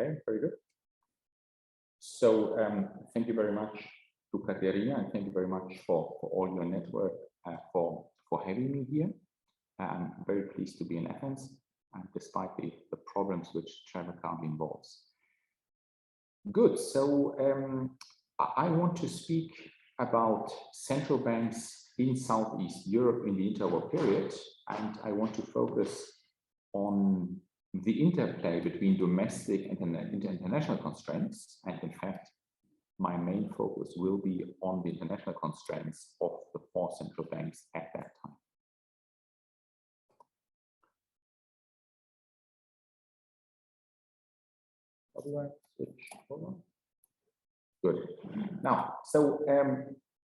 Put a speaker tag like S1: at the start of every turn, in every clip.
S1: Okay, very good. So thank you very much to Katerina, and thank you very much for all your network for having me here. I'm very pleased to be in Athens, despite the problems which travel currently involves. Good. So I want to speak about central banks in Southeast Europe in the interwar period, and I want to focus on the interplay between domestic and international constraints. And in fact, my main focus will be on the international constraints of the 4 central banks at that time. How do I switch over? Good. Now, so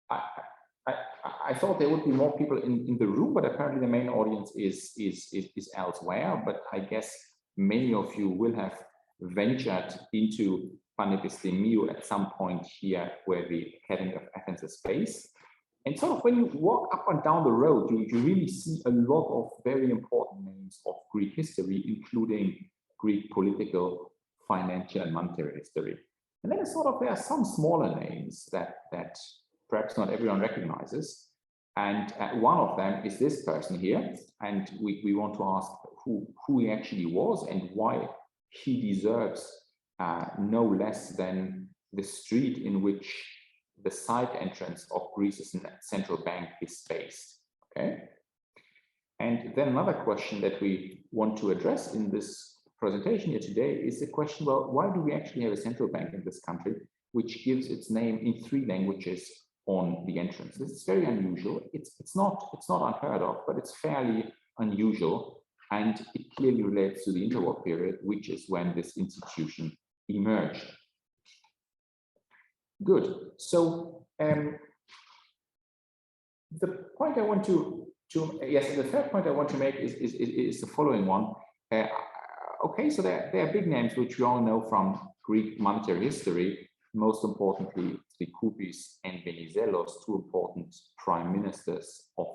S1: I thought there would be more people in the room, but apparently the main audience is elsewhere. But I guess many of you will have ventured into panepistemiou at some point here, where the Academy of Athens is based. And sort of when you walk up and down the road, you really see a lot of very important names of Greek history, including Greek political, financial, and monetary history. And then there are some smaller names that perhaps not everyone recognizes. And one of them is this person here. And we want to ask who he actually was and why he deserves no less than the street in which the side entrance of Greece's central bank is based. Okay. And then another question that we want to address in this presentation here today is the question, well, why do we actually have a central bank in this country which gives its name in 3 languages on the entrance? This is very unusual. It's not unheard of, but it's fairly unusual, and it clearly relates to the interwar period, which is when this institution emerged. Good. So the point I want the third point I want to make is the following one. Okay, so there are big names which we all know from Greek monetary history, most importantly, Trikoupis and Venizelos, 2 important prime ministers of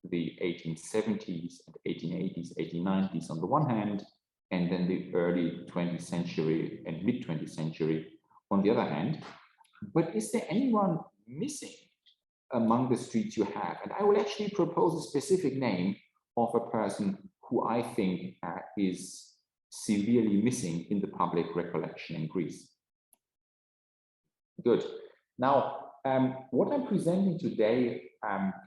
S1: the 1870s and 1880s, 1890s on the one hand, and then the early 20th century and mid 20th century on the other hand. But is there anyone missing among the streets you have? And I will actually propose a specific name of a person who I think is severely missing in the public recollection in Greece. Good. Now, what I'm presenting today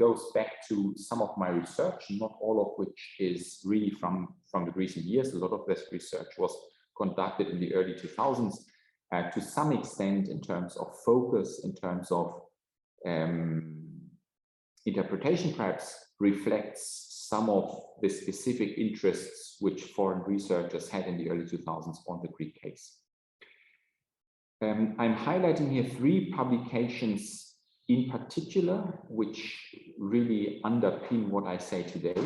S1: goes back to some of my research, not all of which is really from the recent years. A lot of this research was conducted in the early 2000s, to some extent in terms of focus, in terms of interpretation, perhaps reflects some of the specific interests which foreign researchers had in the early 2000s on the Greek case. I'm highlighting here 3 publications in particular, which really underpin what I say today.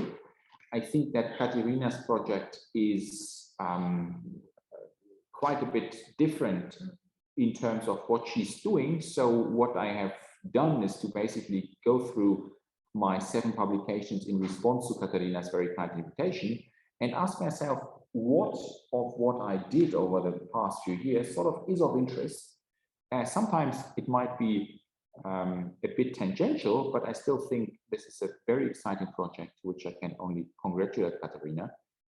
S1: I think that Katerina's project is quite a bit different in terms of what she's doing. So what I have done is to basically go through my 7 publications in response to Katerina's very kind invitation and ask myself, what of what I did over the past few years sort of is of interest. Sometimes it might be a bit tangential, but I still think this is a very exciting project, which I can only congratulate Katerina.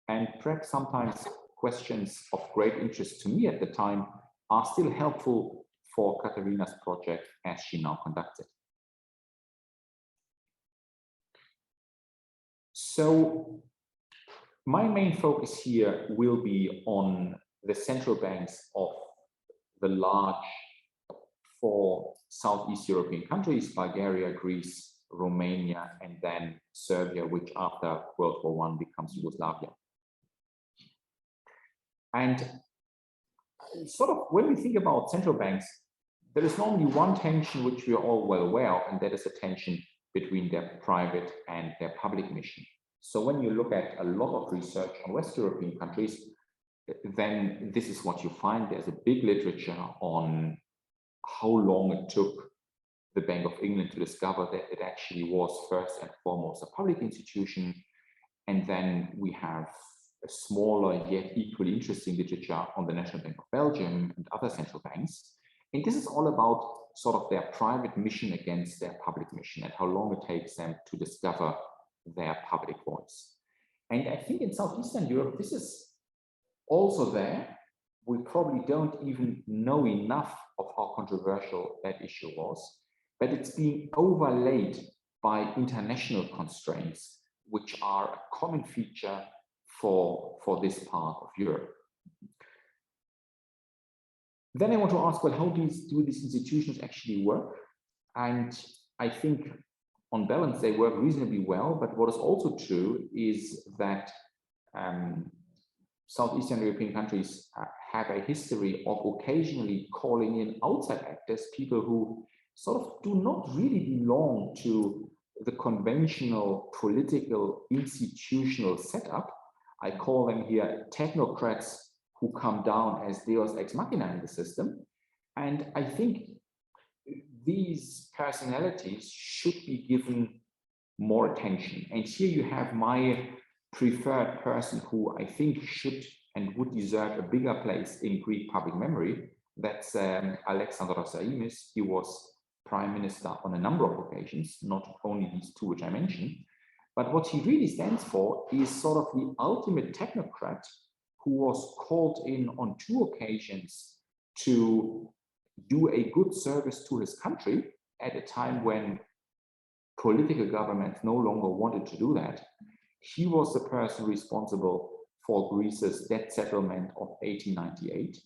S1: And perhaps sometimes questions of great interest to me at the time are still helpful for Katerina's project as she now conducts it. So my main focus here will be on the central banks of the large 4 Southeast European countries, Bulgaria, Greece, Romania, and then Serbia, which after World War I becomes Yugoslavia. And sort of when we think about central banks, there is normally one tension which we are all well aware of, and that is the tension between their private and their public mission. So when you look at a lot of research on West European countries, then this is what you find. There's a big literature on how long it took the Bank of England to discover that it actually was first and foremost a public institution. And then we have a smaller yet equally interesting literature on the National Bank of Belgium and other central banks. And this is all about sort of their private mission against their public mission and how long it takes them to discover their public voice. And I think in Southeastern Europe, this is also there. We probably don't even know enough of how controversial that issue was, but it's being overlaid by international constraints, which are a common feature for this part of Europe. Then I want to ask, well, how do these institutions actually work? And I think on balance, they work reasonably well, but what is also true is that Southeastern European countries have a history of occasionally calling in outside actors, people who sort of do not really belong to the conventional political institutional setup. I call them here technocrats who come down as deus ex machina in the system. And I think these personalities should be given more attention. And here you have my preferred person who I think should and would deserve a bigger place in Greek public memory. That's Alexandros Zaimis. He was prime minister on a number of occasions, not only these two which I mentioned. But what he really stands for is sort of the ultimate technocrat who was called in on 2 occasions to do a good service to his country at a time when political governments no longer wanted to do that. He was the person responsible for Greece's debt settlement of 1898.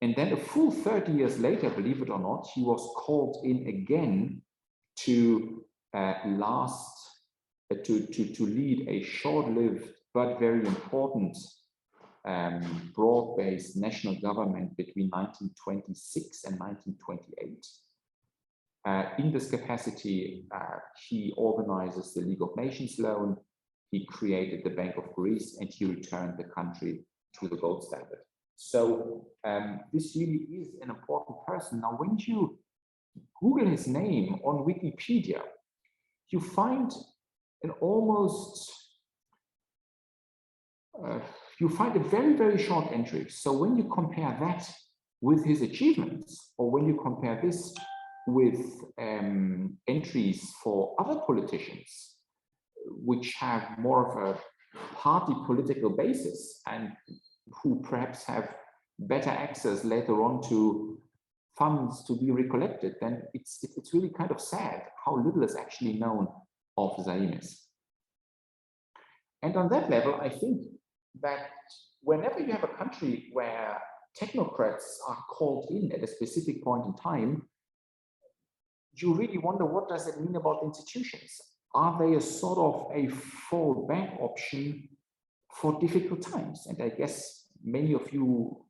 S1: And then a full 30 years later, believe it or not, he was called in again to lead a short-lived but very important broad-based national government between 1926 and 1928. In this capacity, he organizes the League of Nations loan, he created the Bank of Greece, and he returned the country to the gold standard. So this really is an important person. Now, when you Google his name on Wikipedia, you find an almost you find a very, very short entry. So when you compare that with his achievements, or when you compare this with entries for other politicians, which have more of a party political basis and who perhaps have better access later on to funds to be recollected, then it's really kind of sad how little is actually known of Zaimis. And on that level, I think that whenever you have a country where technocrats are called in at a specific point in time, you really wonder, what does it mean about institutions? Are they a sort of a fallback option for difficult times? And I guess many of you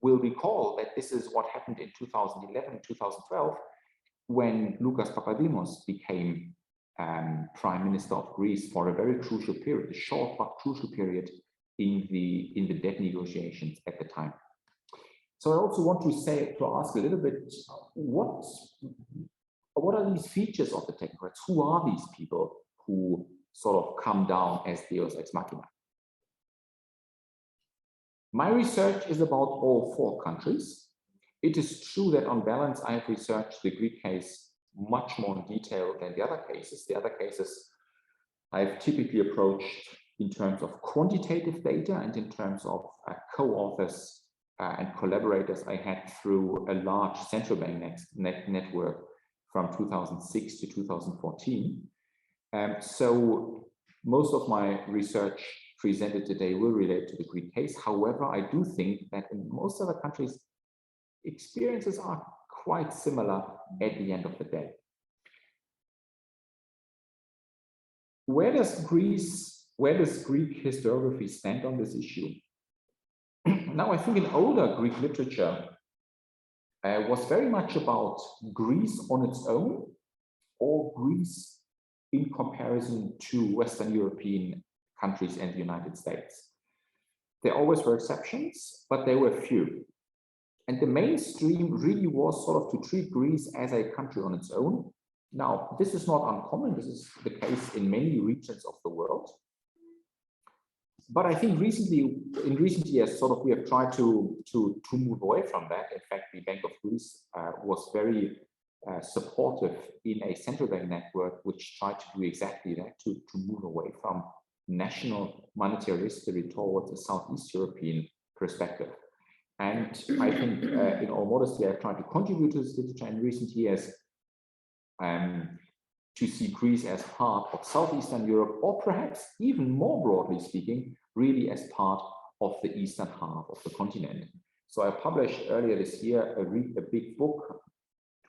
S1: will recall that this is what happened in 2011, 2012, when Lucas Papadimos became Prime Minister of Greece for a very crucial period, a short but crucial period in the debt negotiations at the time. So I also want to ask a little bit, what are these features of the technocrats? Who are these people who sort of come down as deus ex machina? My research is about all 4 countries. It is true that on balance, I have researched the Greek case much more in detail than the other cases. The other cases I've typically approached in terms of quantitative data and in terms of co-authors and collaborators I had through a large central bank network from 2006 to 2014. So most of my research presented today will relate to the Greek case. However, I do think that in most other countries, experiences are quite similar at the end of the day. Where does Greek historiography stand on this issue? Now, I think in older Greek literature was very much about Greece on its own, or Greece in comparison to Western European countries and the United States. There always were exceptions, but there were few. And the mainstream really was sort of to treat Greece as a country on its own. Now, this is not uncommon. This is the case in many regions of the world. But I think in recent years, sort of we have tried to move away from that. In fact, the Bank of Greece was very supportive in a central bank network, which tried to do exactly that, to move away from national monetary history towards a Southeast European perspective. And I think, in all modesty, I've tried to contribute to this literature in recent years, to see Greece as part of Southeastern Europe, or perhaps even more broadly speaking, really as part of the eastern half of the continent. So I published earlier this year a big book,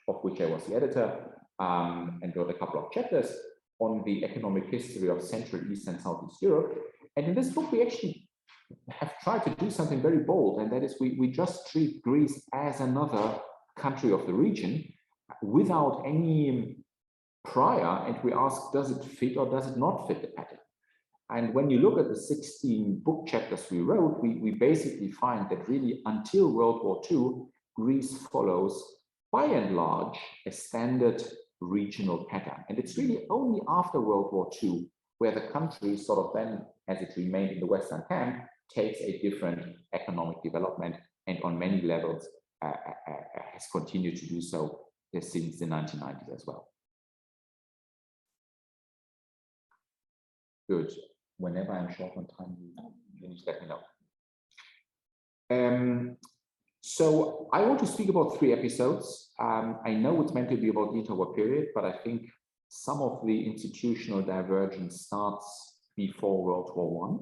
S1: of which I was the editor, and wrote a couple of chapters on the economic history of Central, East, and Southeast Europe. And in this book, we actually have tried to do something very bold, and that is we just treat Greece as another country of the region without any prior, and we ask, does it fit or does it not fit the pattern? And when you look at the 16 book chapters we wrote, we basically find that really until World War II, Greece follows by and large a standard regional pattern. And it's really only after World War II where the country sort of then, as it remained in the Western camp, takes a different economic development, and on many levels has continued to do so since the 1990s as well. Good. Whenever I'm short on time, you need to let me know. So I want to speak about 3 episodes. I know it's meant to be about the interwar period, but I think some of the institutional divergence starts before World War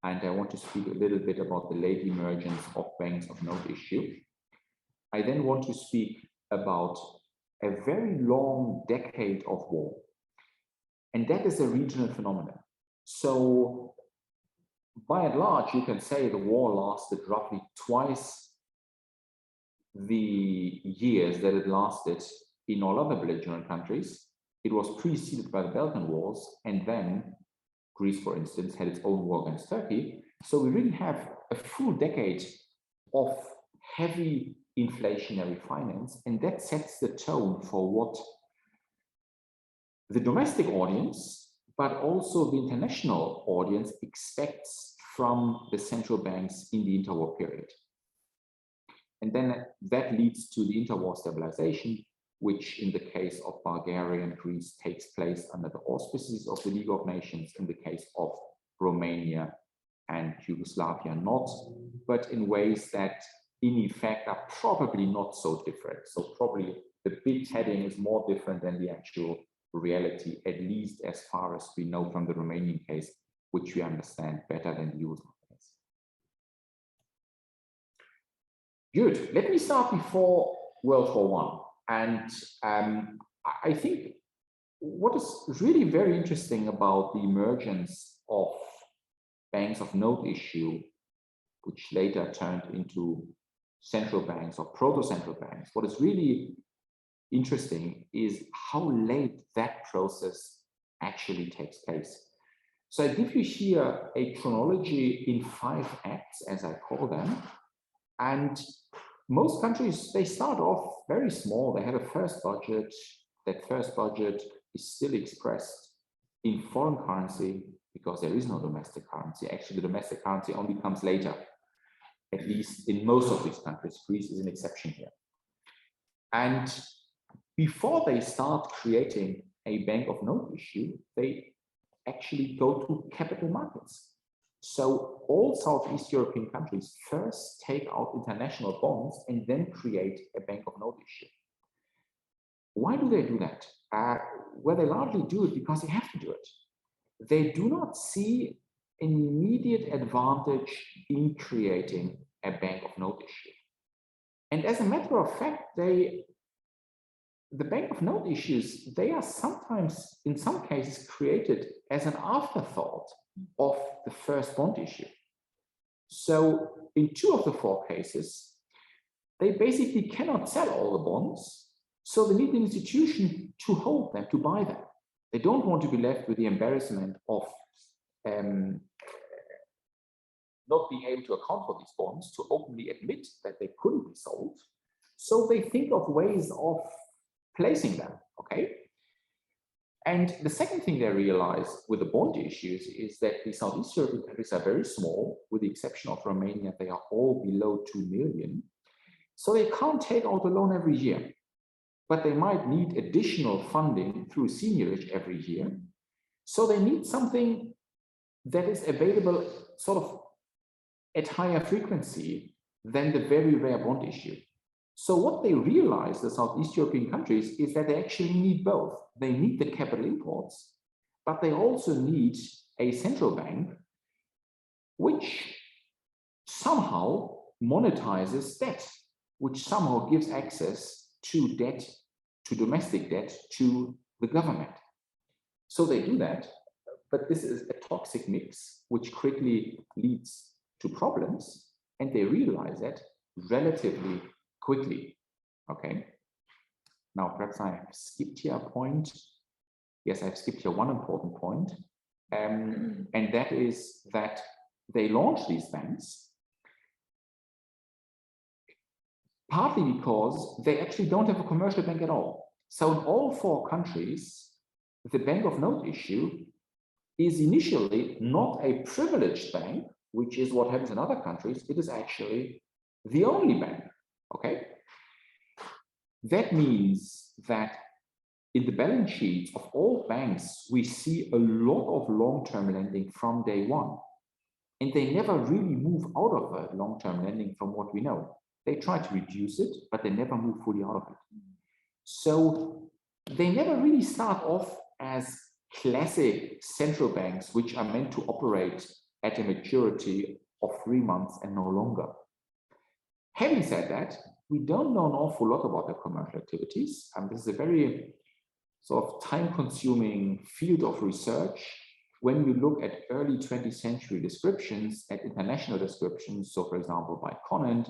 S1: I. And I want to speak a little bit about the late emergence of banks of note issue. I then want to speak about a very long decade of war. And that is a regional phenomenon. So by and large, you can say the war lasted roughly twice the years that it lasted in all other belligerent countries. It was preceded by the Balkan Wars, and then Greece, for instance, had its own war against Turkey. So we really have a full decade of heavy inflationary finance, and that sets the tone for what the domestic audience, but also the international audience, expects from the central banks in the interwar period. And then that leads to the interwar stabilization, which in the case of Bulgaria and Greece takes place under the auspices of the League of Nations, in the case of Romania and Yugoslavia not, but in ways that in effect are probably not so different. So probably the big heading is more different than the actual reality, at least as far as we know from the Romanian case, which we understand better than the Yugoslav case. Good. Let me start before World War I. And I think what is really very interesting about the emergence of banks of note issue, which later turned into central banks or proto-central banks, what is really interesting is how late that process actually takes place. So I give you here a chronology in 5 acts, as I call them. And most countries, they start off very small. They have a first budget. That first budget is still expressed in foreign currency because there is no domestic currency. Actually, the domestic currency only comes later, at least in most of these countries. Greece is an exception here. And before they start creating a bank of note issue, they actually go to capital markets. So all Southeast European countries first take out international bonds and then create a bank of note issue. Why do they do that? Well, they largely do it because they have to do it. They do not see an immediate advantage in creating a bank of note issue. And as a matter of fact, the bank of note issues, they are sometimes, in some cases, created as an afterthought of the first bond issue. So in 2 of the 4 cases, they basically cannot sell all the bonds, so they need an institution to hold them, to buy them. They don't want to be left with the embarrassment of not being able to account for these bonds, to openly admit that they couldn't be sold. So they think of ways of placing them, okay? And the second thing they realized with the bond issues is that the Southeast European countries are very small, with the exception of Romania. They are all below 2 million. So they can't take out a loan every year, but they might need additional funding through seniorage every year. So they need something that is available sort of at higher frequency than the very rare bond issue. So what they realize, the Southeast European countries, is that they actually need both. They need the capital imports, but they also need a central bank which somehow monetizes debt, which somehow gives access to debt, to domestic debt, to the government. So they do that, but this is a toxic mix, which quickly leads to problems, and they realize that relatively quickly. Okay. Now, perhaps I have skipped here a point. Yes, I've skipped here one important point, and that is that they launch these banks partly because they actually don't have a commercial bank at all. So in all four countries, the bank of note issue is initially not a privileged bank, which is what happens in other countries. It is actually the only bank. Okay. That means that in the balance sheets of all banks, we see a lot of long-term lending from day one. And they never really move out of long-term lending from what we know. They try to reduce it, but they never move fully out of it. So they never really start off as classic central banks, which are meant to operate at a maturity of 3 months and no longer. Having said that, we don't know an awful lot about their commercial activities. This is a very sort of time-consuming field of research. When you look at early 20th century descriptions, at international descriptions, so for example by Conant,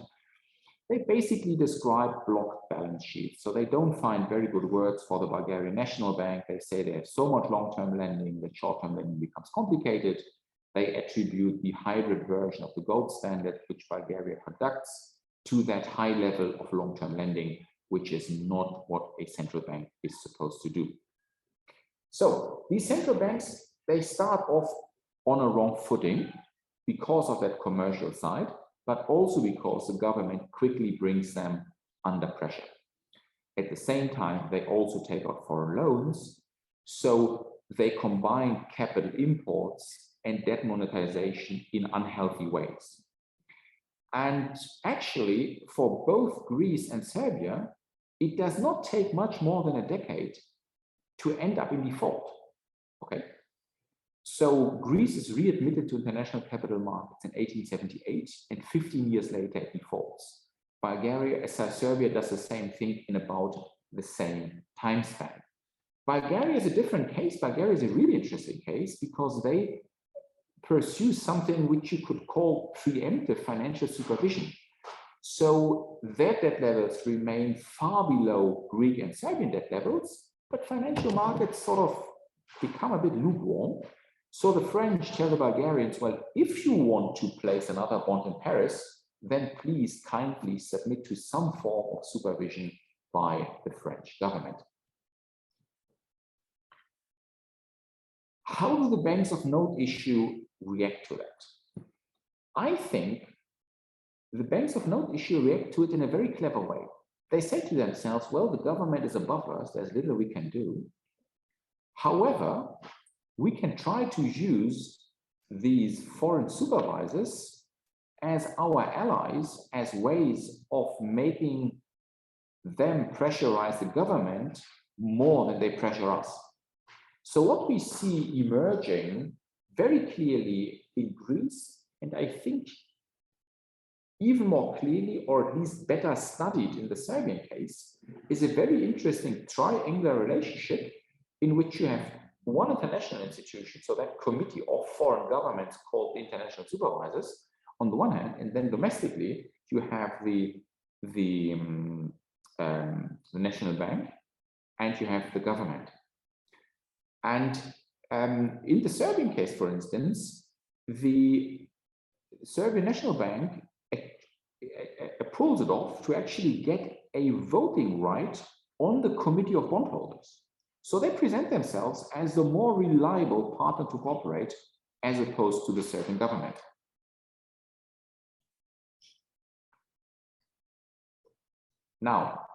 S1: they basically describe blocked balance sheets. So they don't find very good words for the Bulgarian National Bank. They say they have so much long-term lending that short-term lending becomes complicated. They attribute the hybrid version of the gold standard, which Bulgaria conducts, to that high level of long-term lending, which is not what a central bank is supposed to do. So these central banks, they start off on a wrong footing because of that commercial side, but also because the government quickly brings them under pressure. At the same time, they also take out foreign loans, so they combine capital imports and debt monetization in unhealthy ways. And actually, for both Greece and Serbia, it does not take much more than a decade to end up in default. Okay. So Greece is readmitted to international capital markets in 1878, and 15 years later it defaults. Bulgaria, Serbia does the same thing in about the same time span. Bulgaria is a different case. Bulgaria is a really interesting case because they pursue something which you could call preemptive financial supervision. So their debt levels remain far below Greek and Serbian debt levels, but financial markets sort of become a bit lukewarm. So the French tell the Bulgarians, well, if you want to place another bond in Paris, then please kindly submit to some form of supervision by the French government. How do the banks of note issue react to that? I think the banks of note issue react to it in a very clever way. They say to themselves, well, the government is above us, there's little we can do. However, we can try to use these foreign supervisors as our allies, as ways of making them pressurize the government more than they pressure us. So what we see emerging very clearly in Greece, and I think even more clearly, or at least better studied in the Serbian case, is a very interesting triangular relationship in which you have one international institution, so that committee of foreign governments called the international supervisors on the one hand, and then domestically you have the national bank and you have the government. And in the Serbian case, for instance, the Serbian National Bank pulls it off to actually get a voting right on the committee of bondholders. So they present themselves as the more reliable partner to cooperate as opposed to the Serbian government. Now,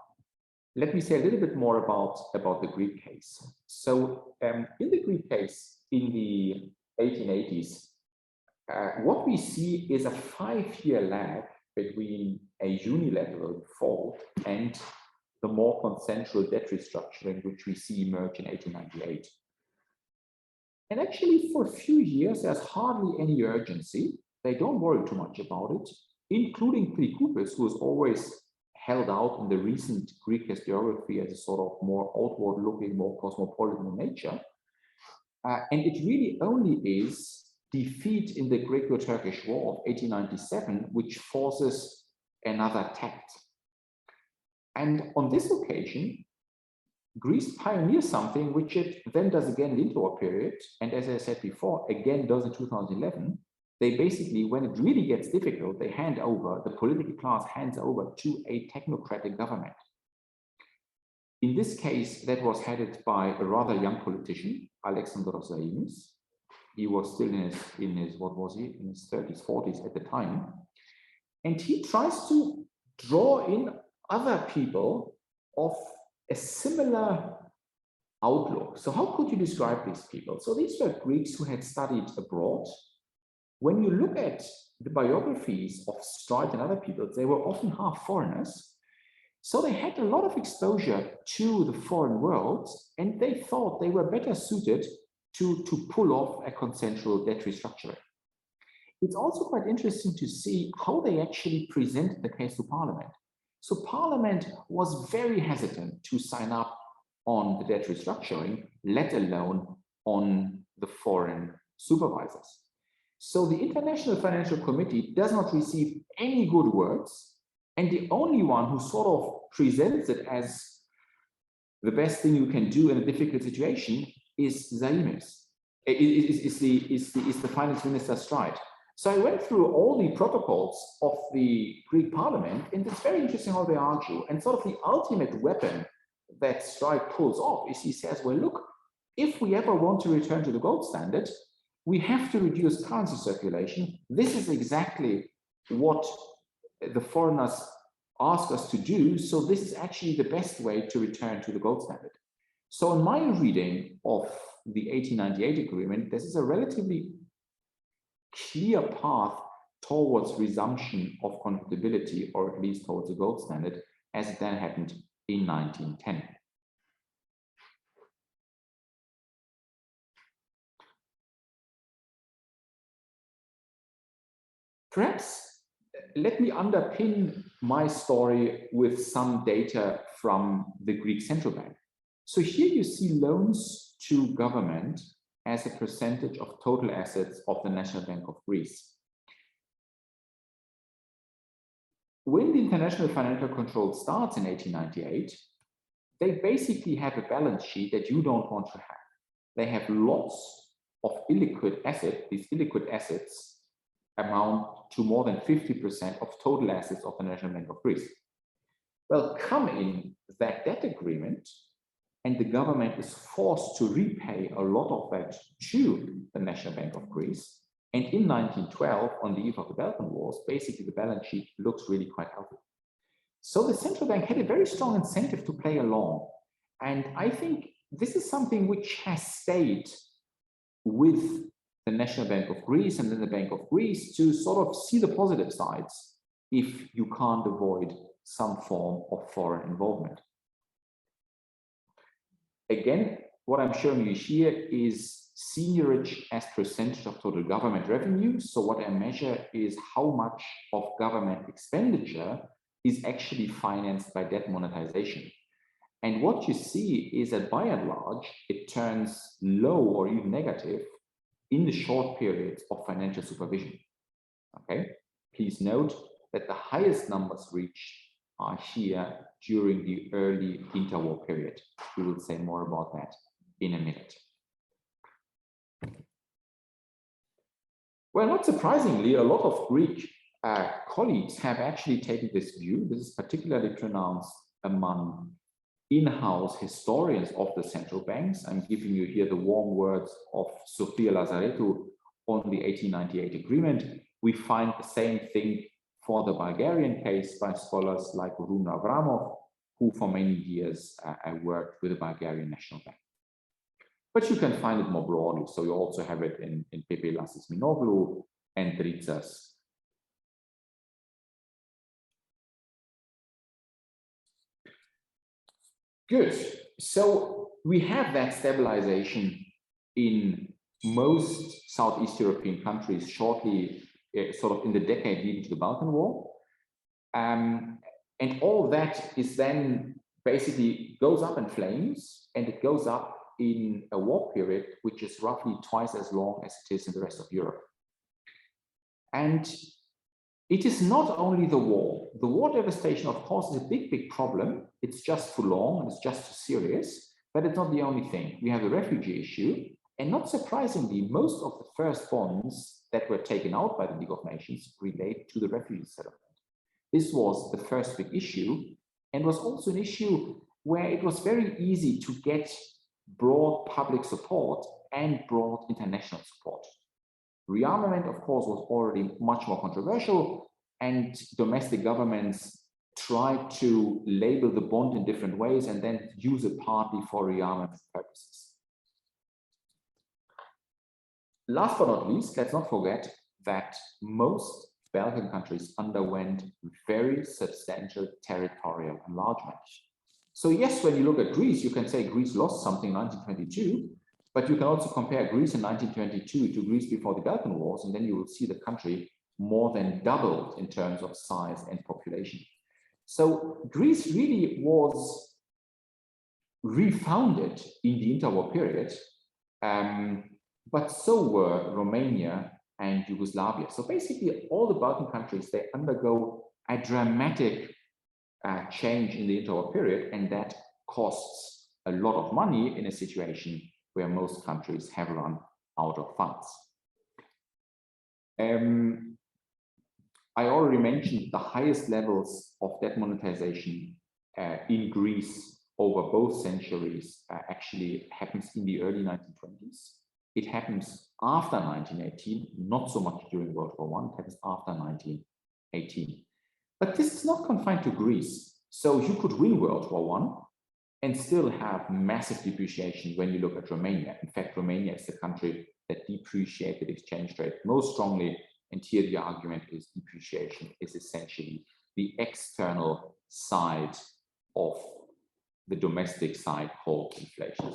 S1: let me say a little bit more about the Greek case. So in the Greek case in the 1880s, what we see is a 5-year lag between a unilateral default and the more consensual debt restructuring, which we see emerge in 1898. And actually, for a few years, there's hardly any urgency. They don't worry too much about it, including Trikoupis, who has always held out in the recent Greek historiography as a sort of more outward-looking, more cosmopolitan in nature. And it really only is defeat in the Greco-Turkish War of 1897, which forces another tact. And on this occasion, Greece pioneers something which it then does again in the interwar period, and as I said before, again does in 2011. They basically, when it really gets difficult, they hand over, the political class hands over to a technocratic government. In this case, that was headed by a rather young politician, Alexandros Zaimis. He was still in his what was he, in his 30s, 40s at the time. And he tries to draw in other people of a similar outlook. So how could you describe these people? So these were Greeks who had studied abroad. When you look at the biographies of Streit and other people, they were often half foreigners. So they had a lot of exposure to the foreign world, and they thought they were better suited to pull off a consensual debt restructuring. It's also quite interesting to see how they actually presented the case to Parliament. So Parliament was very hesitant to sign up on the debt restructuring, let alone on the foreign supervisors. So the International Financial Committee does not receive any good words, and the only one who sort of presents it as the best thing you can do in a difficult situation is Zaimis, is the finance minister Streit. So I went through all the protocols of the Greek parliament, and it's very interesting how they argue. And sort of the ultimate weapon that Streit pulls off is he says, well, look, if we ever want to return to the gold standard, we have to reduce currency circulation. This is exactly what the foreigners ask us to do. So this is actually the best way to return to the gold standard. So in my reading of the 1898 agreement, this is a relatively clear path towards resumption of convertibility, or at least towards the gold standard, as it then happened in 1910. Perhaps let me underpin my story with some data from the Greek Central Bank. So here you see loans to government as a percentage of total assets of the National Bank of Greece. When the international financial control starts in 1898, they basically have a balance sheet that you don't want to have. They have lots of illiquid assets. These illiquid assets amount to more than 50% of total assets of the National Bank of Greece. Well, come in that debt agreement, and the government is forced to repay a lot of that to the National Bank of Greece. And in 1912, on the eve of the Balkan Wars, basically the balance sheet looks really quite healthy. So the central bank had a very strong incentive to play along. And I think this is something which has stayed with the National Bank of Greece and then the Bank of Greece to sort of see the positive sides if you can't avoid some form of foreign involvement. Again, what I'm showing you here is seniorage as percentage of total government revenue. So what I measure is how much of government expenditure is actually financed by debt monetization. And what you see is that by and large, it turns low or even negative in the short periods of financial supervision. Okay, please note that the highest numbers reached are here during the early interwar period. We will say more about that in a minute. Well, not surprisingly, a lot of Greek colleagues have actually taken this view. This is particularly pronounced among in-house historians of the central banks. I'm giving you here the warm words of Sofia Lazaretu on the 1898 agreement. We find the same thing for the Bulgarian case by scholars like Rune Avramov, who for many years worked with the Bulgarian National Bank. But you can find it more broadly. So you also have it in Pepe Lassis Minoglu and Dritsas. Good. So we have that stabilization in most Southeast European countries shortly, sort of in the decade leading to the Balkan War. And all that is then basically goes up in flames, and it goes up in a war period, which is roughly twice as long as it is in the rest of Europe. And it is not only the war. The war devastation, of course, is a big, big problem. It's just too long and it's just too serious, but it's not the only thing. We have the refugee issue, and not surprisingly, most of the first bonds that were taken out by the League of Nations relate to the refugee settlement. This was the first big issue, and was also an issue where it was very easy to get broad public support and broad international support. Rearmament, of course, was already much more controversial, and domestic governments tried to label the bond in different ways and then use it partly for rearmament purposes. Last but not least, let's not forget that most Balkan countries underwent very substantial territorial enlargement. So yes, when you look at Greece, you can say Greece lost something in 1922, but you can also compare Greece in 1922 to Greece before the Balkan Wars, and then you will see the country more than doubled in terms of size and population. So Greece really was refounded in the interwar period, but so were Romania and Yugoslavia. So basically all the Balkan countries, they undergo a dramatic change in the interwar period, and that costs a lot of money in a situation where most countries have run out of funds. I already mentioned the highest levels of debt monetization in Greece over both centuries actually happens in the early 1920s. It happens after 1918, not so much during World War I, it happens after 1918. But this is not confined to Greece. So you could win World War I and still have massive depreciation when you look at Romania. In fact, Romania is the country that depreciated exchange rate most strongly. And here the argument is depreciation is essentially the external side of the domestic side called inflation.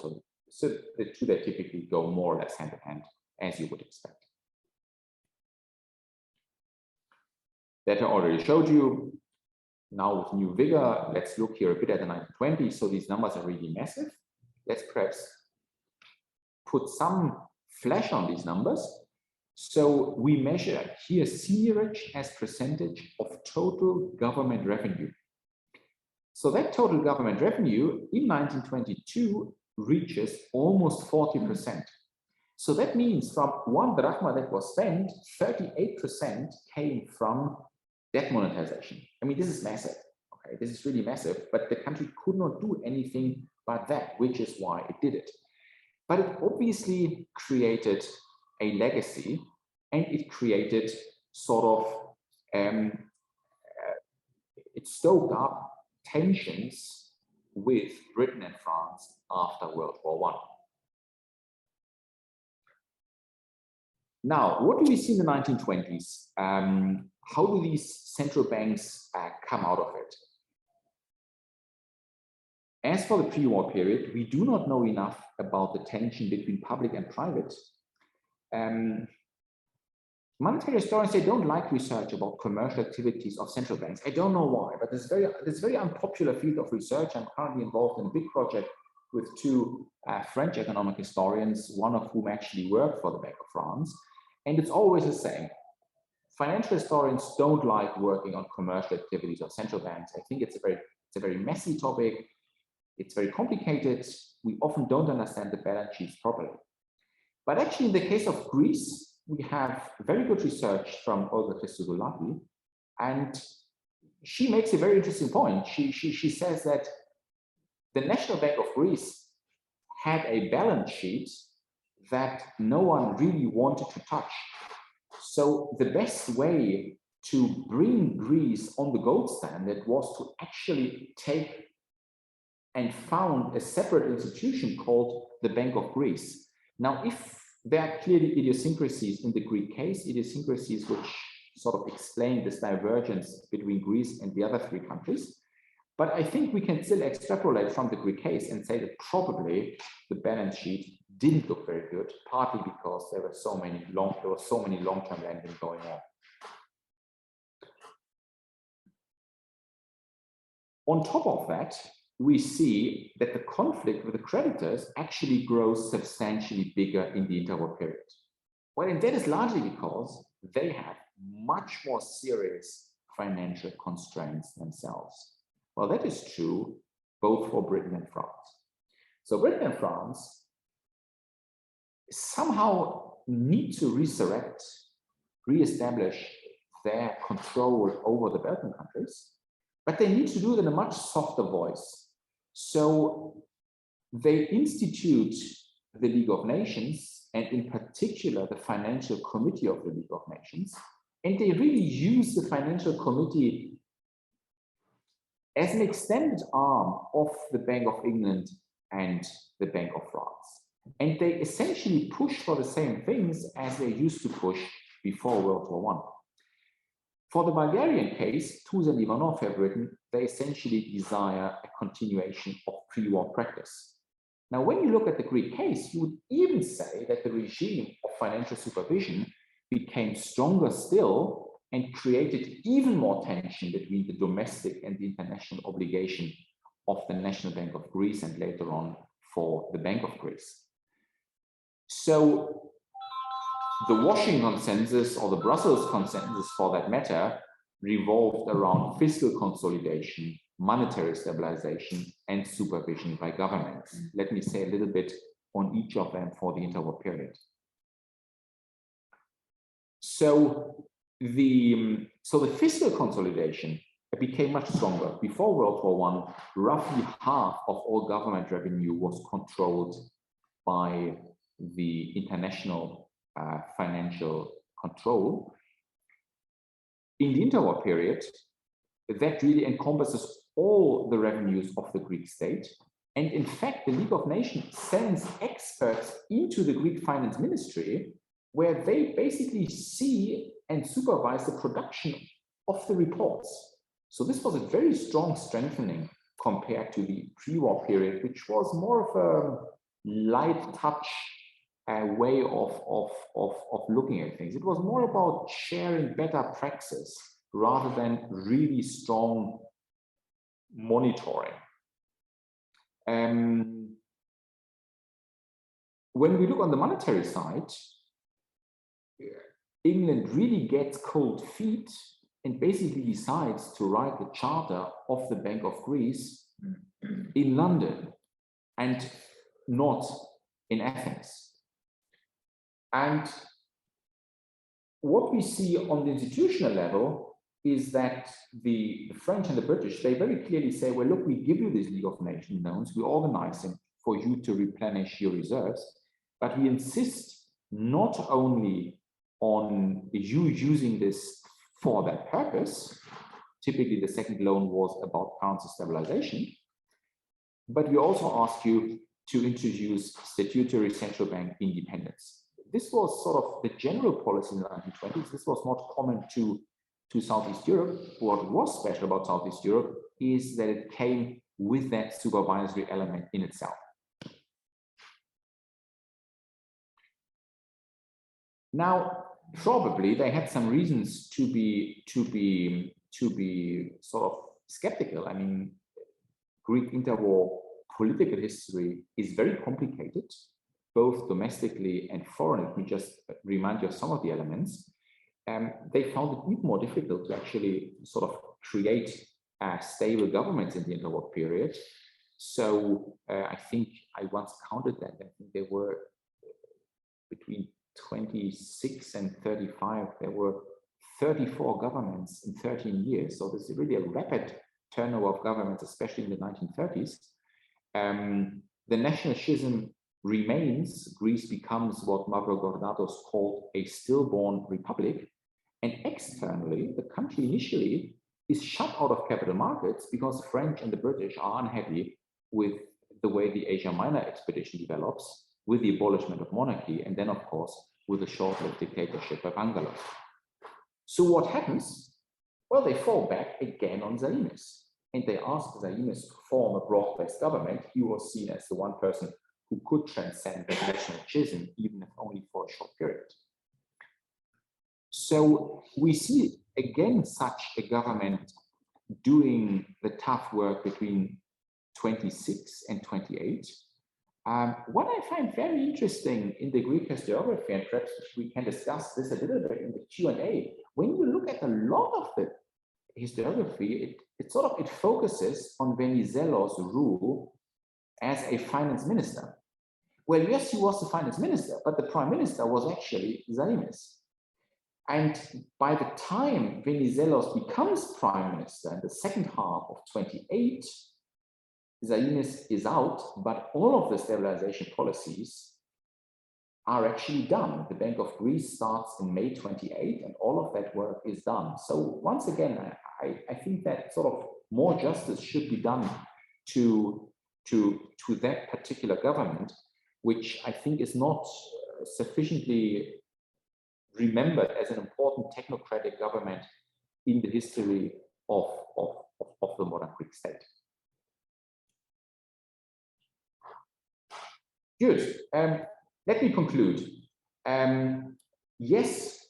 S1: So the two that typically go more or less hand in hand, as you would expect. That I already showed you. Now with new vigor, let's look here a bit at the 1920s. So these numbers are really massive. Let's perhaps put some flesh on these numbers. So we measure here seigniorage as percentage of total government revenue. So that total government revenue in 1922 reaches almost 40%. So that means from 1 drachma that was spent, 38% came from debt monetization. I mean, this is massive. Okay, this is really massive, but the country could not do anything but that, which is why it did it. But it obviously created a legacy, and it created sort of, it stoked up tensions with Britain and France after World War I. Now, what do we see in the 1920s? How do these central banks come out of it? As for the pre-war period, we do not know enough about the tension between public and private. Monetary historians, they don't like research about commercial activities of central banks. I don't know why, but this very unpopular field of research. I'm currently involved in a big project with two French economic historians, one of whom actually worked for the Bank of France. And it's always the same. Financial historians don't like working on commercial activities of central banks. I think it's a very messy topic. It's very complicated. We often don't understand the balance sheets properly. But actually, in the case of Greece, we have very good research from Olga Christodoulaki, and she makes a very interesting point. She says that the National Bank of Greece had a balance sheet that no one really wanted to touch. So the best way to bring Greece on the gold standard was to actually take and found a separate institution called the Bank of Greece. Now, if there are clearly idiosyncrasies in the Greek case, idiosyncrasies which sort of explain this divergence between Greece and the other three countries, but I think we can still extrapolate from the Greek case and say that probably the balance sheet didn't look very good, partly because there were so many long-term lending going on. On top of that, we see that the conflict with the creditors actually grows substantially bigger in the interwar period. Well, and that is largely because they have much more serious financial constraints themselves. Well, that is true both for Britain and France. So Britain and France somehow need to re-establish their control over the Balkan countries, but they need to do it in a much softer voice. So they institute the League of Nations, and in particular the Financial Committee of the League of Nations, and they really use the Financial Committee as an extended arm of the Bank of England and the Bank of France. And they essentially push for the same things as they used to push before World War I. For the Bulgarian case, Tuz and Ivanov have written, they essentially desire a continuation of pre-war practice. Now, when you look at the Greek case, you would even say that the regime of financial supervision became stronger still and created even more tension between the domestic and the international obligation of the National Bank of Greece and later on for the Bank of Greece. So the Washington consensus, or the Brussels consensus for that matter, revolved around fiscal consolidation, monetary stabilization, and supervision by governments. Let me say a little bit on each of them for the interwar period. So the fiscal consolidation became much stronger. Before World War I, roughly half of all government revenue was controlled by the international financial control. In the interwar period, that really encompasses all the revenues of the Greek state. And in fact, the League of Nations sends experts into the Greek finance ministry, where they basically see and supervise the production of the reports. So this was a very strong strengthening compared to the pre-war period, which was more of a light touch way of looking at things. It was more about sharing better praxis rather than really strong monitoring. When we look on the monetary side, England really gets cold feet and basically decides to write the charter of the Bank of Greece in London and not in Athens. And what we see on the institutional level is that the French and the British, they very clearly say, well, look, we give you this League of Nations loans, we organize them for you to replenish your reserves, but we insist not only on you using this for that purpose. Typically, the second loan was about currency stabilization, but we also ask you to introduce statutory central bank independence. This was sort of the general policy in the 1920s. This was not common to Southeast Europe. What was special about Southeast Europe is that it came with that supervisory element in itself. Now, probably they had some reasons to be sort of skeptical. I mean, Greek interwar political history is very complicated, both domestically and foreign. Let me just remind you of some of the elements. They found it even more difficult to actually sort of create stable governments in the interwar period. So I think I once counted that. I think there were between 26 and 35, there were 34 governments in 13 years. So this is really a rapid turnover of governments, especially in the 1930s. the national schism remains. Greece becomes what Mavrocordatos called a stillborn republic, and externally, the country initially is shut out of capital markets because the French and the British are unhappy with the way the Asia Minor expedition develops, with the abolishment of monarchy, and then, of course, with the short-lived dictatorship of Angelos. So what happens? Well, they fall back again on Zaimis, and they ask Zaimis to form a broad-based government. He was seen as the one person who could transcend the national schism, even if only for a short period. So we see again such a government doing the tough work between 26 and 28. What I find very interesting in the Greek historiography, and perhaps we can discuss this a little bit in the Q&A, when you look at a lot of the historiography, it focuses on Venizelos' rule as a finance minister. Well, yes, he was the finance minister, but the prime minister was actually Zaimis. And by the time Venizelos becomes prime minister in the second half of 28, Zaimis is out, but all of the stabilization policies are actually done. The Bank of Greece starts in May 28, and all of that work is done. So once again, I think that sort of more justice should be done to that particular government, which I think is not sufficiently remembered as an important technocratic government in the history of the modern Greek state. Good. Let me conclude. Yes,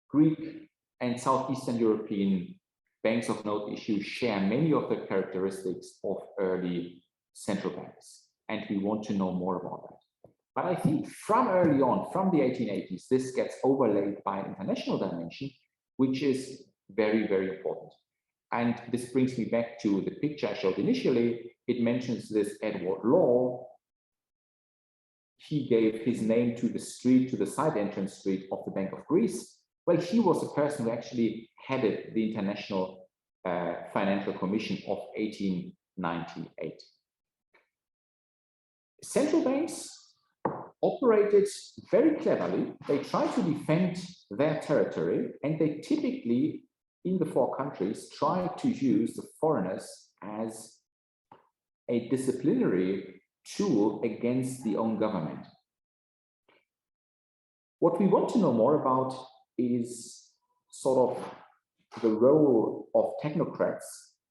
S1: Greek and Southeastern European banks of note issues share many of the characteristics of early central banks, and we want to know more about that. But I think from early on, from the 1880s, this gets overlaid by an international dimension, which is very, very important. And this brings me back to the picture I showed initially. It mentions this Edward Law. He gave his name to the street, to the side entrance street of the Bank of Greece. Well, he was the person who actually headed the International Financial Commission of 1898. Central banks operated very cleverly. They tried to defend their territory, and they typically, in the four countries, tried to use the foreigners as a disciplinary tool against the own government. What we want to know more about is sort of the role of technocrats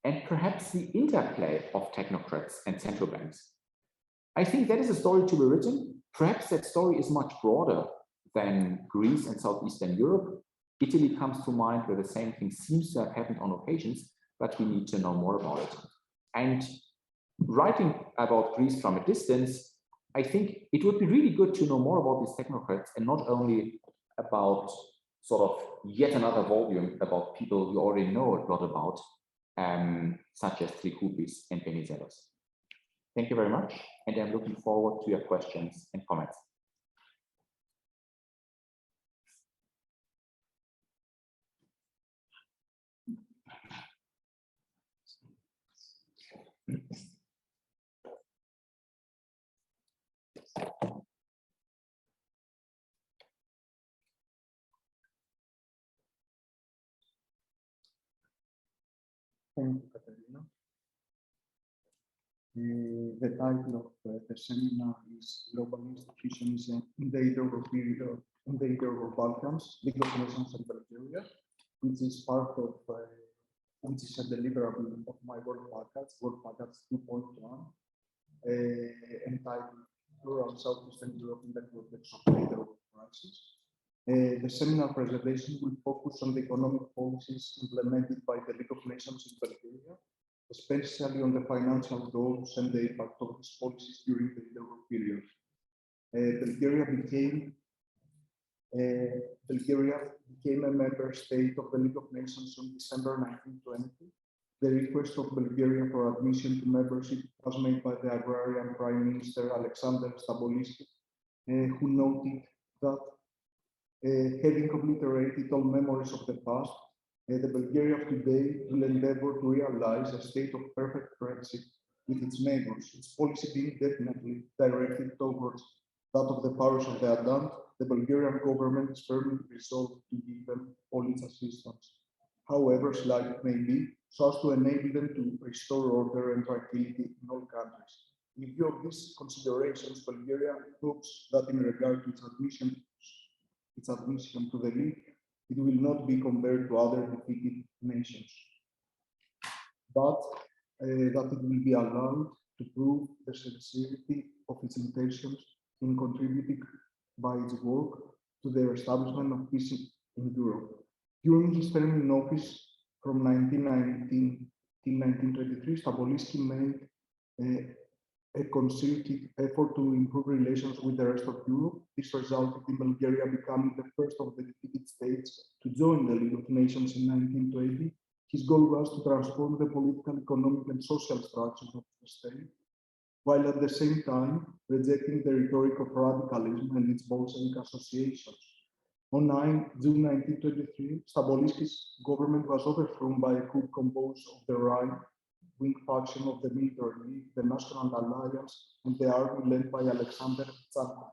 S1: and perhaps the interplay of technocrats and central banks. I think that is a story to be written. Perhaps that story is much broader than Greece and Southeastern Europe. Italy comes to mind, where the same thing seems to have happened on occasions, but we need to know more about it. And writing about Greece from a distance, I think it would be really good to know more about these technocrats and not only about sort of yet another volume about people you already know a lot about, such as Trikoupis and Venizelos. Thank you very much, and I'm looking forward to your questions and comments.
S2: Thank you, Katerina. The title of the seminar is Global Institutions in the Interwar Balkans, League of Nations and Bulgaria, which is part of, which is a deliverable of my work package 2.1, entitled Rural Southeastern Europe in the context of the Interwar crisis. The seminar presentation will focus on the economic policies implemented by the League of Nations in Bulgaria, especially on the financial goals and the impact of these policies during the Interwar period. Bulgaria became a member state of the League of Nations in December 1920. The request of Bulgaria for admission to membership was made by the agrarian Prime Minister Alexander Stabolisky, who noted that having obliterated all memories of the past, the Bulgaria of today will endeavor to realize a state of perfect friendship with its neighbors, its policy being definitely directed towards that of the powers of the Adult, the Bulgarian government is firmly resolved to give them all its assistance, however slight it may be, so as to enable them to restore order and tranquility in all countries. In view of these considerations, Bulgaria hopes that in regard to its admission to the League, it will not be compared to other defeated nations, but that it will be allowed to prove the sincerity of its intentions in contributing by its work to the establishment of peace in Europe. During his term in office from 1919 till 1923, Stabilisky made a concerted effort to improve relations with the rest of Europe. This resulted in Bulgaria becoming the first of the defeated states to join the League of Nations in 1920. His goal was to transform the political, economic, and social structures of the state, while at the same time rejecting the rhetoric of radicalism and its Bolshevik associations. On June 1923, Stabilisky's government was overthrown by a coup composed of the right-wing faction of the Military League, the National Alliance, and the army led by Alexander Zankov.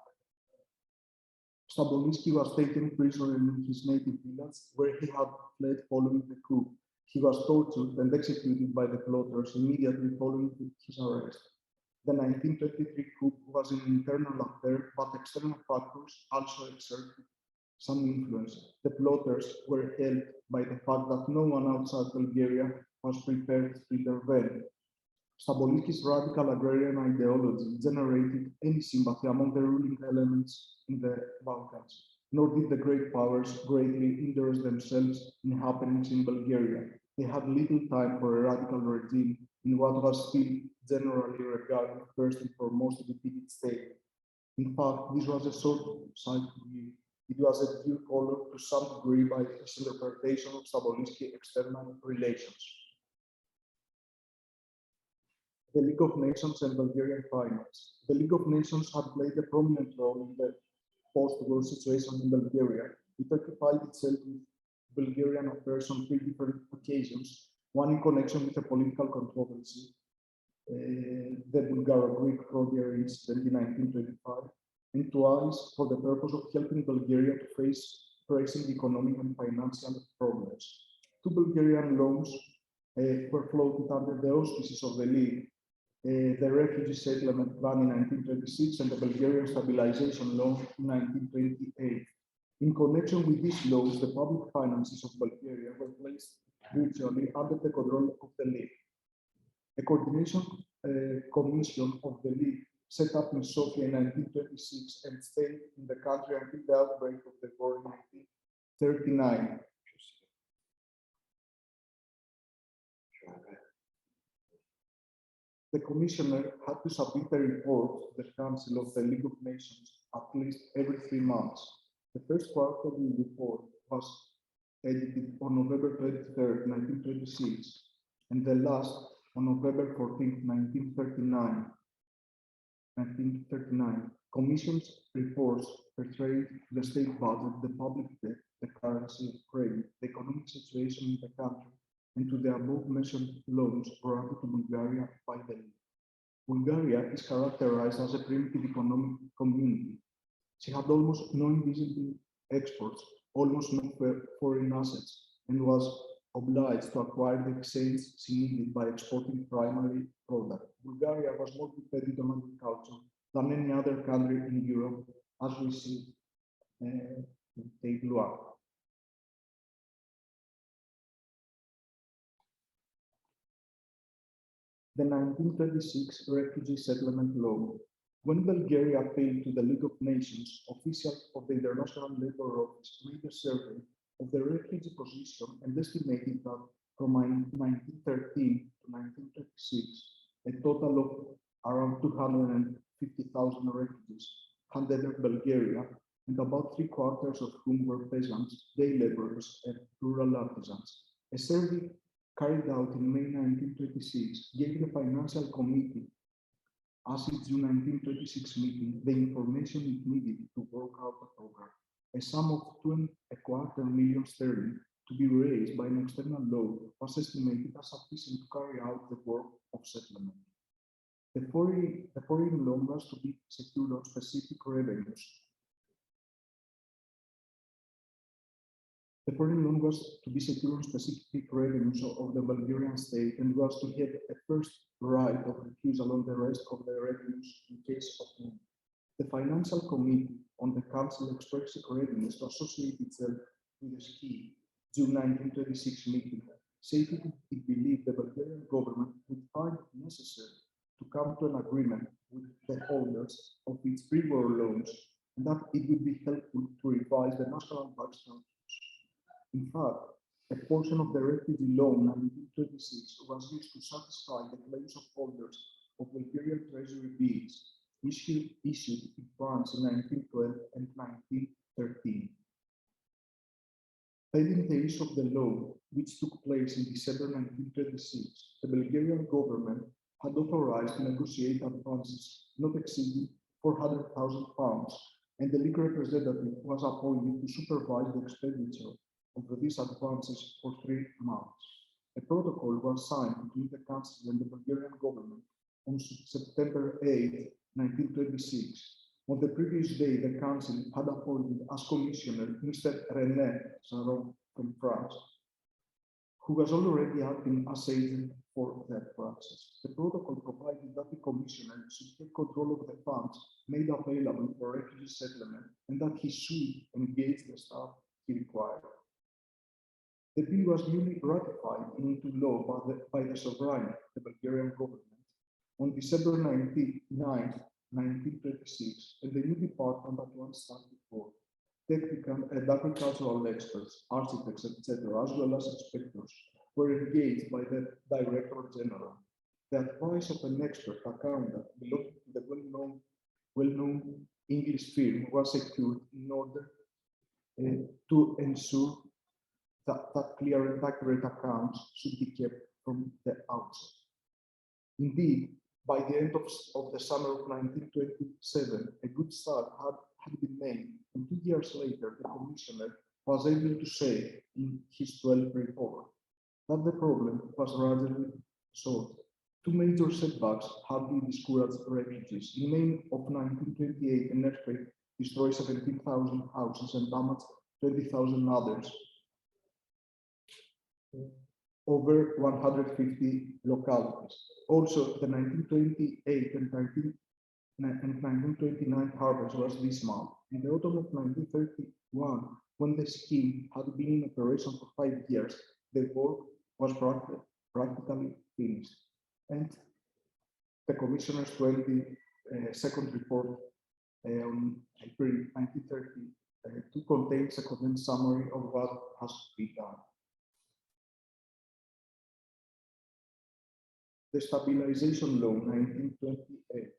S2: Stabilisky was taken prisoner in his native village, where he had fled following the coup. He was tortured and executed by the plotters immediately following his arrest. The 1923 coup was an internal affair, but external factors also exerted some influence. The plotters were helped by the fact that no one outside Bulgaria was prepared to intervene. Stabilisky's radical agrarian ideology generated any sympathy among the ruling elements in the Balkans, nor did the great powers greatly interest themselves in happenings in Bulgaria. They had little time for a radical regime in what was still generally regarded first and foremost a defeated state. In fact, this was a sort of psychic view. It was a due color to some degree by his interpretation of Stabilisky external relations. The League of Nations and Bulgarian finance. The League of Nations had played a prominent role in the post-war situation in Bulgaria. It occupied itself with Bulgarian affairs on three different occasions, one in connection with a political controversy, the Bulgaro-Greek frontier incident in 1925, and twice for the purpose of helping Bulgaria to face pressing economic and financial problems. Two Bulgarian loans were floated under the auspices of the League, the Refugee Settlement Plan in 1926 and the Bulgarian Stabilization Loan in 1928. In connection with these loans, the public finances of Bulgaria were placed virtually under the control of the League. A coordination commission of the League set up in Sofia in 1926 and stayed in the country until the outbreak of the war in 1939. The commissioner had to submit a report to the Council of the League of Nations at least every 3 months. The first quarterly report was edited on November 23, 1926, and the last on November 14, 1939. Commission's reports portrayed the state budget, the public debt, the currency of credit, the economic situation in the country, and to the above-mentioned loans granted to Bulgaria by the League. Bulgaria is characterized as a primitive economic community. She had almost no invisible exports, almost no foreign assets, and was obliged to acquire the exchange she needed by exporting primary product. Bulgaria was more dependent on agriculture than any other country in Europe, as we see in Table 1. The 1926 Refugee Settlement Law. When Bulgaria appealed to the League of Nations, officials of the International Labour Office made a survey of the refugee position and estimated that from 1913 to 1926, a total of around 250,000 refugees had entered Bulgaria, and about 3/4 of whom were peasants, day laborers, and rural artisans. A survey carried out in May 1926 gave the Financial Committee, as its June 1926 meeting, the information it needed to work out the program. A sum of £2.25 million sterling to be raised by an external loan was estimated as sufficient to carry out the work of settlement. The foreign loan was to be secured on specific revenues. The foreign loan was to be secured on specific revenues of the Bulgarian state and was to have a first right of refusal on the rest of the revenues in case of need. The Financial Committee on the Council expressed readiness to associate itself with the scheme June 1926 meeting, stating it believed the Bulgarian government would find it necessary to come to an agreement with the holders of its pre-war loans and that it would be helpful to revise the national bank statutes. In fact, a portion of the refugee loan 1926 was used to satisfy the claims of holders of Bulgarian treasury bills issued in France in 1912 and 1913. Pending the issue of the loan, which took place in December 1926, the Bulgarian government had authorized to negotiate advances not exceeding £400,000, and the legal representative was appointed to supervise the expenditure of these advances for 3 months. A protocol was signed between the Council and the Bulgarian government on September 8, 1926. On the previous day, the Council had appointed as commissioner Mr. René Sarras from France, who was already acting as agent for that process. The protocol provided that the commissioner should take control of the funds made available for refugee settlement and that he should engage the staff he required. The bill was newly ratified into law by the sovereign, the Bulgarian government, on December 19, 1926, and the new department that once started before, technical and agricultural experts, architects, etc., as well as inspectors, were engaged by the Director General. The advice of an expert accountant belonging to the well-known English firm was secured in order to ensure that clear and accurate accounts should be kept from the outset. Indeed, by the end of the summer of 1927, a good start had been made, and 2 years later, the commissioner was able to say in his 12th report that the problem was gradually solved. 2 major setbacks had been discouraged refugees. In May of 1928, an earthquake destroyed 17,000 houses and damaged 20,000 others. Over 150 localities. Also, the 1928 and 1929 harvest was dismal. In the autumn of 1931, when the scheme had been in operation for 5 years, the work was practically finished. And the Commissioner's 22nd report on April 1932 contains a condensed summary of what has to be done. The Stabilization Law 1928.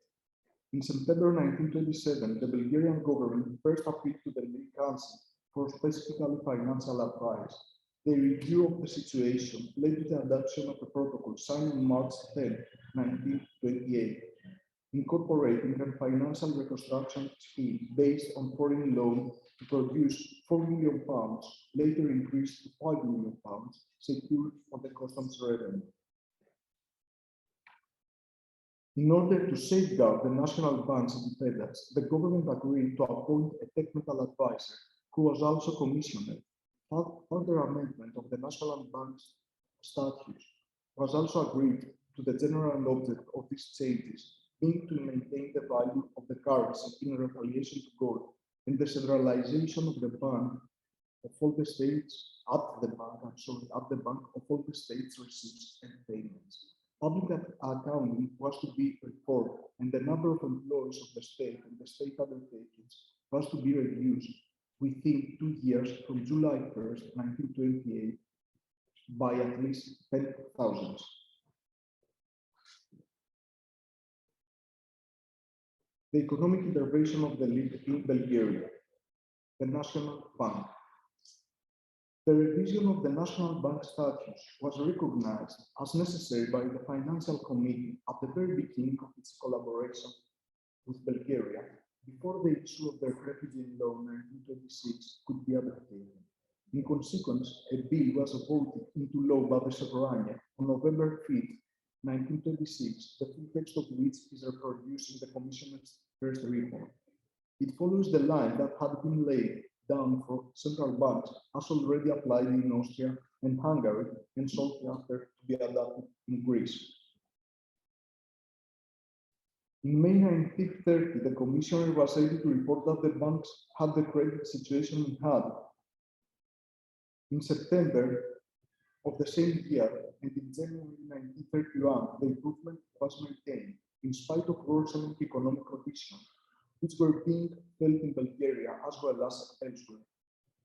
S2: In September 1927, the Bulgarian government first appealed to the League Council for specifically financial advice. The review of the situation led to the adoption of a protocol signed on March 10, 1928, incorporating a financial reconstruction scheme based on foreign loan to produce £4 million, later increased to £5 million, secured for the customs revenue. In order to safeguard the National Bank's independence, the government agreed to appoint a technical advisor who was also commissioner. Further amendment of the National Bank's statutes was also agreed to. The general object of these changes being to maintain the value of the currency in retaliation to gold and the centralization of the bank of all the states at the bank of all the states' receipts and payments. Public accounting was to be reformed, and the number of employees of the state and the state undertakings was to be reduced within 2 years from July 1st, 1928, by at least 10,000. The economic intervention of the League in Bulgaria, the National Bank. The revision of the National Bank statutes was recognized as necessary by the Financial Committee at the very beginning of its collaboration with Bulgaria, before the issue of the refugee law 1926 could be undertaken. In consequence, a bill was voted into law by the sovereign on November 5, 1926, the full text of which is reproduced in the Commissioner's first report. It follows the line that had been laid down for central banks as already applied in Austria and Hungary and shortly after to be adopted in Greece. In May 1930, the Commissioner was able to report that the banks had the credit situation in hand. In September of the same year and in January 1931, the improvement was maintained in spite of worsening economic conditions, which were being felt in Bulgaria as well as elsewhere.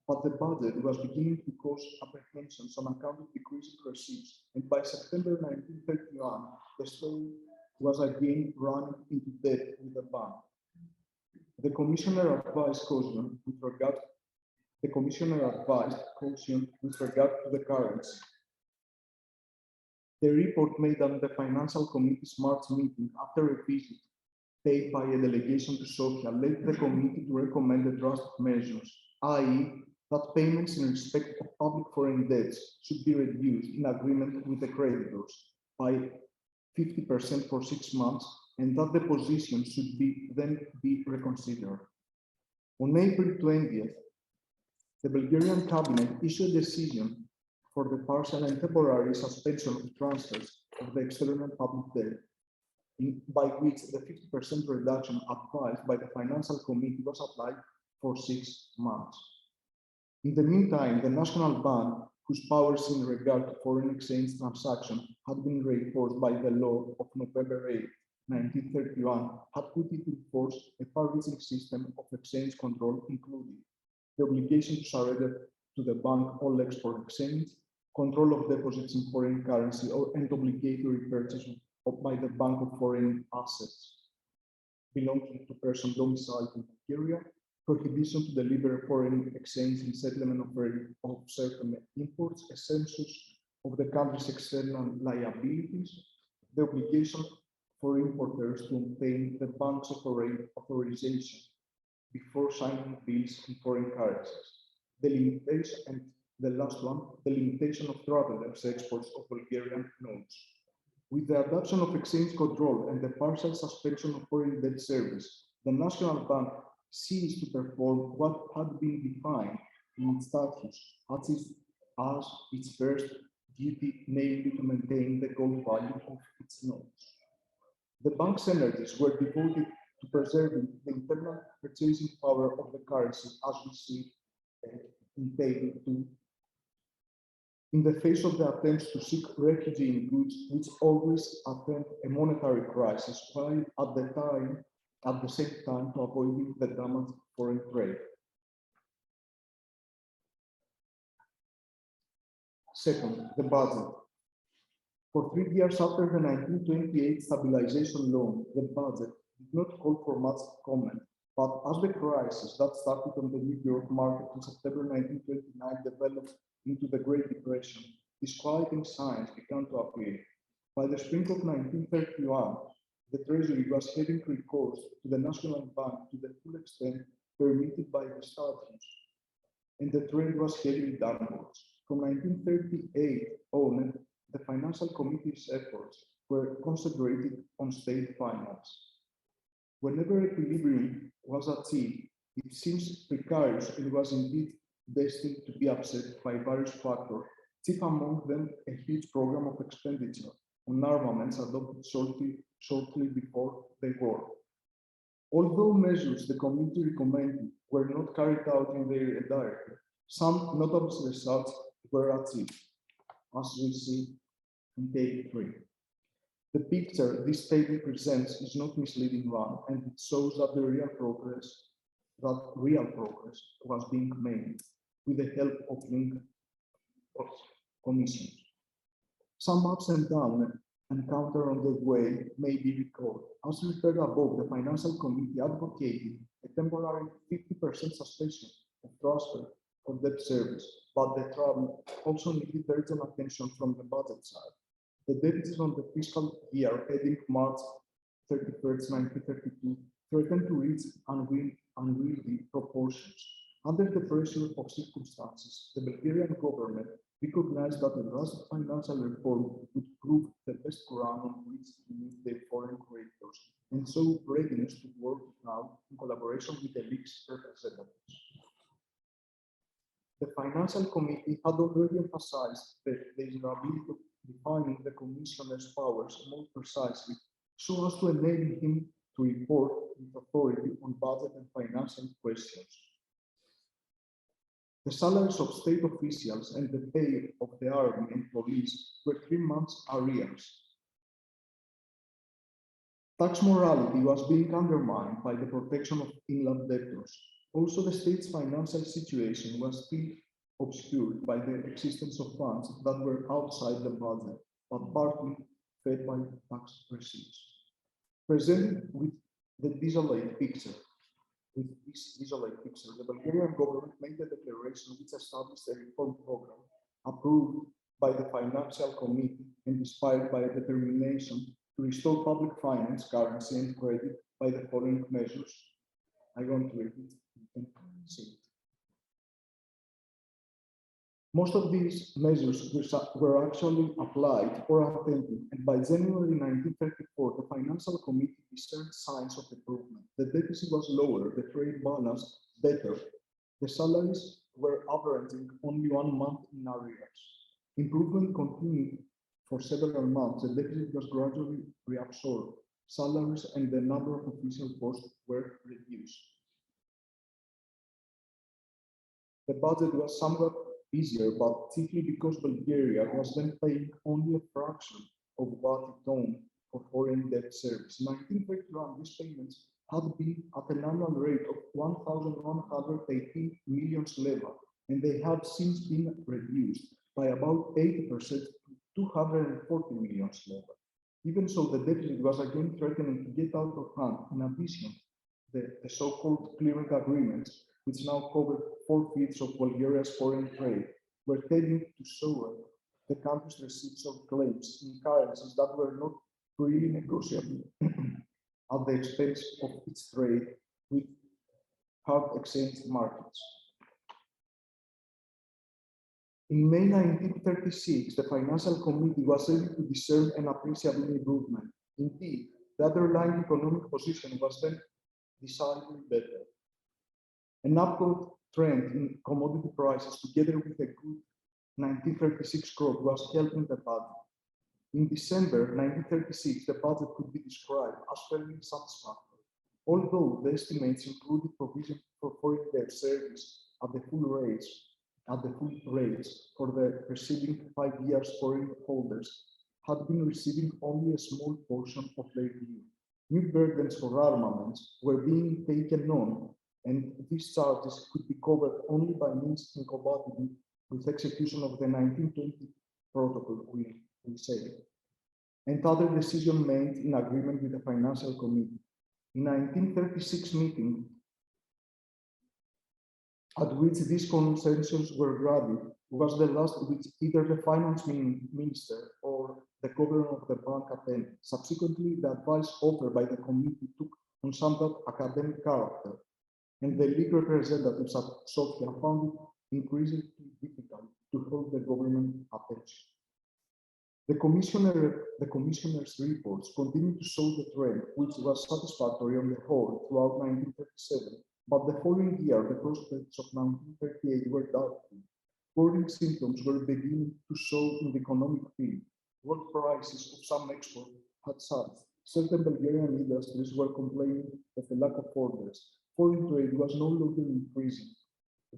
S2: But the budget was beginning to cause apprehensions on account of decreasing receipts, and by September 1931, the state was again running into debt with the bank. The Commissioner advised caution with regard to the currency. The report made on the Financial Committee's March meeting after a visit paid by a delegation to Sofia led the committee to recommend the drastic measures, i.e., that payments in respect of public foreign debts should be reduced in agreement with the creditors by 50% for 6 months, and that the position should then be reconsidered. On April 20th, the Bulgarian cabinet issued a decision for the partial and temporary suspension of transfers of the external public debt, by which the 50% reduction advised by the Financial Committee was applied for 6 months. In the meantime, the National Bank, whose powers in regard to foreign exchange transactions had been reinforced by the law of November 8, 1931, had put into force a far-reaching system of exchange control, including the obligation to surrender to the bank all export exchange, control of deposits in foreign currency, and obligatory purchase by the bank of foreign assets belonging to persons domiciled in Bulgaria, prohibition to deliver foreign exchange in settlement of certain imports, a census of the country's external liabilities, the obligation for importers to obtain the bank's authorization before signing bills in foreign currencies, the limitation, and the last one, the limitation of travelers' exports of Bulgarian notes. With the adoption of exchange control and the partial suspension of foreign debt service, the National Bank ceased to perform what had been defined in its statutes as its first duty, namely to maintain the gold value of its notes. The bank's energies were devoted to preserving the internal purchasing power of the currency, as we see in table 2, in the face of the attempts to seek refuge in goods which always attend a monetary crisis, while at the same time to avoid the damage of foreign trade. Second, the budget. For 3 years after the 1928 stabilization loan, the budget did not call for much comment, but as the crisis that started on the New York market in September 1929 developed into the Great Depression, disquieting signs began to appear. By the spring of 1931, the Treasury was having recourse to the National Bank to the full extent permitted by the statutes, and the trend was heading downwards. From 1938 on, the Financial Committee's efforts were concentrated on state finance. Whenever equilibrium was achieved, it seems precarious and was indeed destined to be upset by various factors, chief among them a huge program of expenditure on armaments adopted shortly before the war. Although measures the committee recommended were not carried out in their entirety, some notable results were achieved, as we see in table 3. The picture this table presents is not misleading one, and it shows that real progress was being made with the help of linked commissions. Some ups and downs encountered on the way may be recalled. As referred above, the Financial Committee advocated a temporary 50% suspension of transfer for debt service, but the trouble also needed urgent attention from the budget side. The deficit on the fiscal year ending March 31st, 1932, threatened to reach unwieldy proportions. Under the pressure of circumstances, the Bulgarian government recognized that a drastic financial reform would prove the best ground on which to meet their foreign creditors, and so readiness to work now in collaboration with the league's representatives. The Financial Committee had already emphasized the desirability of defining the Commissioner's powers more precisely so as to enable him to report with authority on budget and financial questions. The salaries of state officials and the pay of the army and police were 3 months arrears. Tax morality was being undermined by the protection of inland debtors. Also, the state's financial situation was still obscured by the existence of funds that were outside the budget, but partly fed by tax receipts. Presented with this desolate picture, the Bulgarian government made a declaration which established a reform program approved by the Financial Committee and inspired by a determination to restore public finance, currency, and credit by the following measures. I want to read it. You can see it. Most of these measures were actually applied or attempted, and by January 1934, the Financial Committee discerned signs of improvement. The deficit was lower, the trade balance better. The salaries were averaging only 1 month in arrears. Improvement continued for several months. The deficit was gradually reabsorbed. Salaries and the number of official posts were reduced. The budget was somewhat easier, but chiefly because Bulgaria was then paying only a fraction of what it owed for foreign debt service. In 1931, these payments had been at an annual rate of 1,118 million leva, and they have since been reduced by about 80% to 240 million leva. Even so, the deficit was again threatening to get out of hand. In addition, the so-called clearing agreements, which now covered 4/5 of Bulgaria's foreign trade, were tending to sour the country's receipts of claims in currencies that were not freely negotiable at the expense of its trade with hard exchange markets. In May 1936, the Financial Committee was able to discern an appreciable improvement. Indeed, the underlying economic position was then decidedly better. An upward trend in commodity prices, together with a good 1936 crop, was helping the budget. In December 1936, the budget could be described as fairly satisfactory, although the estimates included provision for foreign debt service at the full rates for the preceding 5 years. Foreign holders had been receiving only a small portion of their due. New burdens for armaments were being taken on, and these charges could be covered only by means incompatible with execution of the 1920 protocol, we say, and other decisions made in agreement with the Financial Committee. In 1936 meeting, at which these consensus were granted, was the last which either the finance minister or the governor of the bank attended. Subsequently, the advice offered by the committee took on somewhat academic character, and the league representatives at Sofia found it increasingly difficult to hold the government attention. The commissioner's reports continued to show the trend, which was satisfactory on the whole throughout 1937, but the following year, the prospects of 1938 were doubtful. Worrying symptoms were beginning to show in the economic field. World prices of some export had surged. Certain Bulgarian industries were complaining of a lack of orders. Foreign trade was no longer increasing,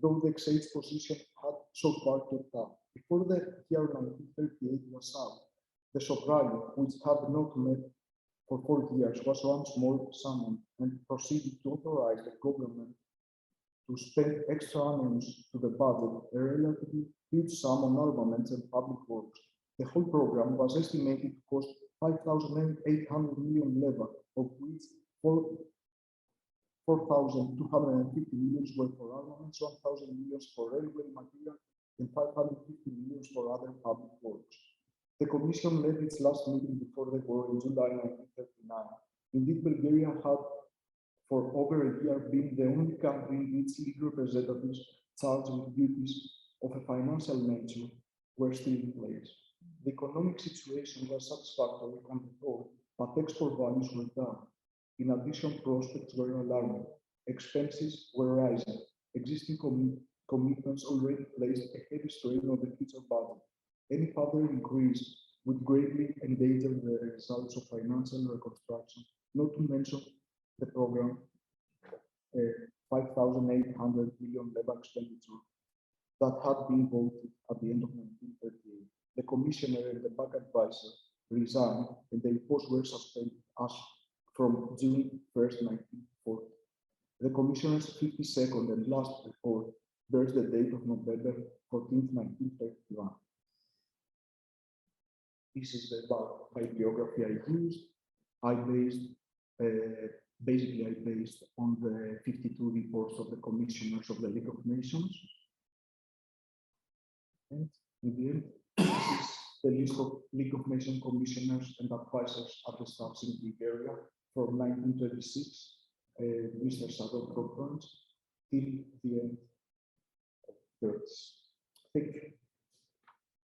S2: though the exchange position had so far kept up. Before the year 1938 was out, the soprano, which had not met for 4 years, was once more summoned and proceeded to authorize the government to spend extra amounts to the budget, a relatively huge sum on armaments and public works. The whole program was estimated to cost 5,800 million leva, of which 4,250 million were for armaments, 1,000 million for railway material, and 550 million for other public works. The Commission led its last meeting before the war in July 1939. Indeed, Bulgaria had for over a year been the only country in which league representatives charged with duties of a financial nature were still in place. The economic situation was satisfactory on the whole, but export values were down. In addition, prospects were alarming. Expenses were rising. Existing commitments already placed a heavy strain on the future budget. Any further increase would greatly endanger the results of financial reconstruction, not to mention the program 5,800 million leva expenditure that had been voted at the end of 1938. The commissioner and the back advisor resigned and their posts were suspended as from June 1st, 1940. The commissioner's 52nd and last report bears the date of November 14th, 1931. This is the bibliography I used. I based on the 52 reports of the commissioners of the League of Nations. And in the end, this is the list of League of Nations commissioners and advisors at the staffs in Bulgaria from 1926, Mr. Sadov Prokhorov, till the end of 30s. Thank you.